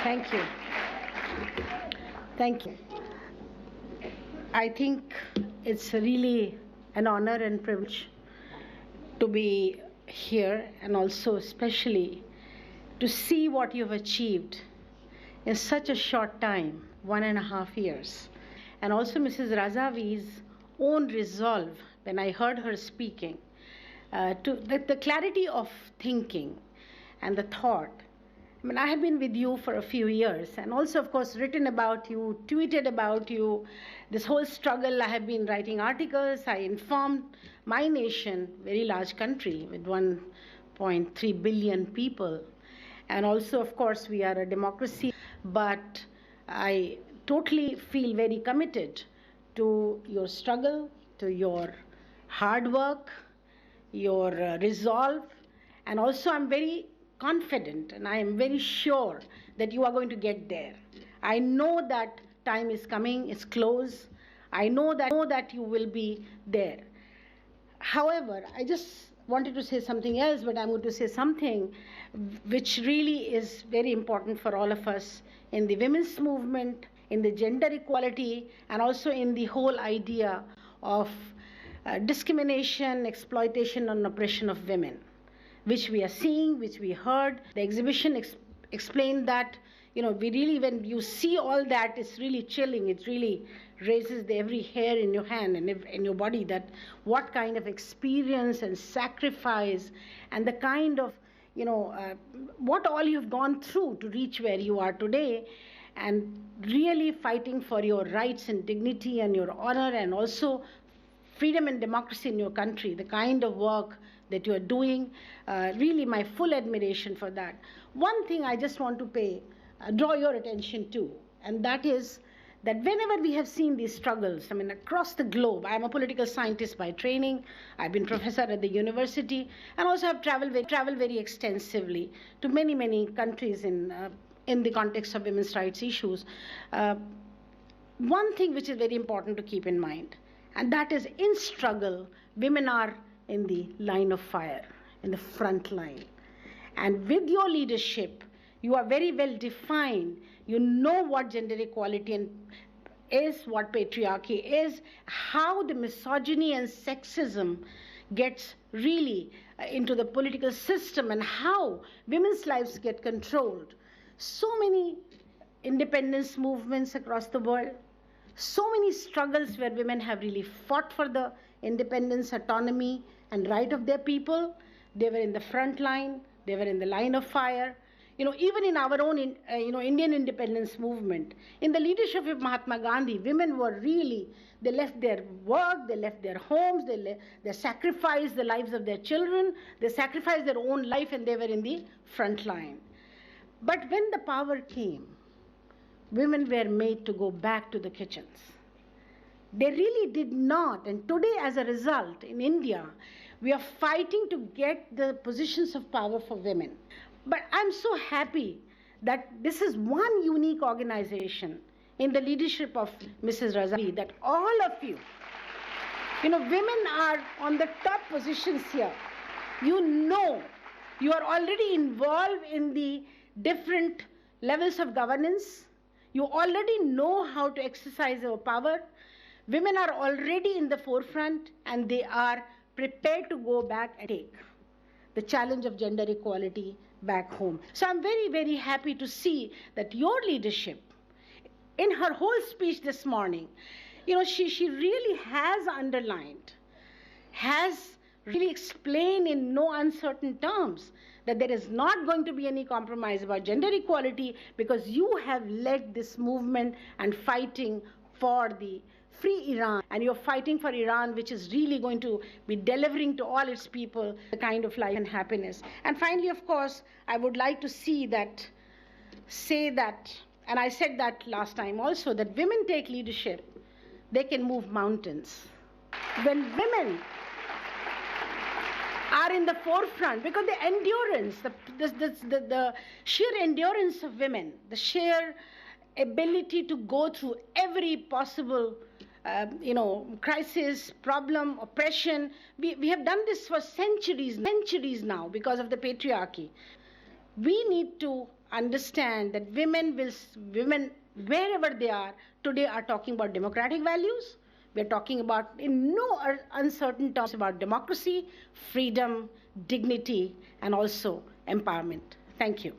Thank you. Thank you. I think it's really an honor and privilege to be here, and also especially to see what you've achieved in such a short time, 1.5 years. And also Mrs. Razavi's own resolve when I heard her speaking, to the clarity of thinking and the thought. I mean, I have been with you for a few years, and also, of course, written about you, tweeted about you. This whole struggle, I have been writing articles. I informed my nation, very large country with 1.3 billion people. And also, of course, we are a democracy, but I totally feel very committed to your struggle, to your hard work, your resolve, and also I'm very confident and I am very sure that you are going to get there. I know that time is coming, it's close. I know that you will be there. However, I just wanted to say something else, but I'm going to say something which really is very important for all of us in the women's movement, in the gender equality, and also in the whole idea of discrimination, exploitation, and oppression of women, which we are seeing, which we heard. The exhibition explained that, we really, when you see all that, it's really chilling. It really raises every hair in your hand and in your body, that what kind of experience and sacrifice and the kind of, what all you've gone through to reach where you are today, and really fighting for your rights and dignity and your honor, and also freedom and democracy in your country, the kind of work that you are doing, really my full admiration for that. One thing I just want to draw your attention to, and that is that whenever we have seen these struggles, I mean, across the globe, I am a political scientist by training, I've been professor at the university, and also have traveled very extensively to many, many countries in the context of women's rights issues. One thing which is very important to keep in mind, and that is, in struggle, women are in the line of fire, in the front line. And with your leadership, you are very well defined. You know what gender equality is, what patriarchy is, how the misogyny and sexism gets really into the political system, and how women's lives get controlled. So many independence movements across the world, so many struggles where women have really fought for the independence, autonomy, and right of their people. They were in the front line, they were in the line of fire. Even in our own, Indian independence movement, in the leadership of Mahatma Gandhi, women were really, they left their work, they left their homes, they sacrificed the lives of their children, they sacrificed their own life, and they were in the front line. But when the power came, women were made to go back to the kitchens. They really did not. And today, as a result, in India, we are fighting to get the positions of power for women. But I'm so happy that this is one unique organization in the leadership of Mrs. Razavi, that all of you, women are on the top positions here. You are already involved in the different levels of governance. You already know how to exercise your power. Women are already in the forefront, and they are prepared to go back and take the challenge of gender equality back home. So I'm very, very happy to see that your leadership, in her whole speech this morning, she really has underlined, has really explained in no uncertain terms that there is not going to be any compromise about gender equality, because you have led this movement and fighting for the free Iran, and you're fighting for Iran, which is really going to be delivering to all its people the kind of life and happiness. And finally, of course, I would like to say that, and I said that last time also, that women take leadership, they can move mountains. When women are in the forefront, because the endurance, the sheer endurance of women, the sheer ability to go through every possible crisis, problem, oppression. We have done this for centuries now because of the patriarchy. We need to understand that women, wherever they are, today are talking about democratic values. We're talking about, in no uncertain terms, about democracy, freedom, dignity, and also empowerment. Thank you.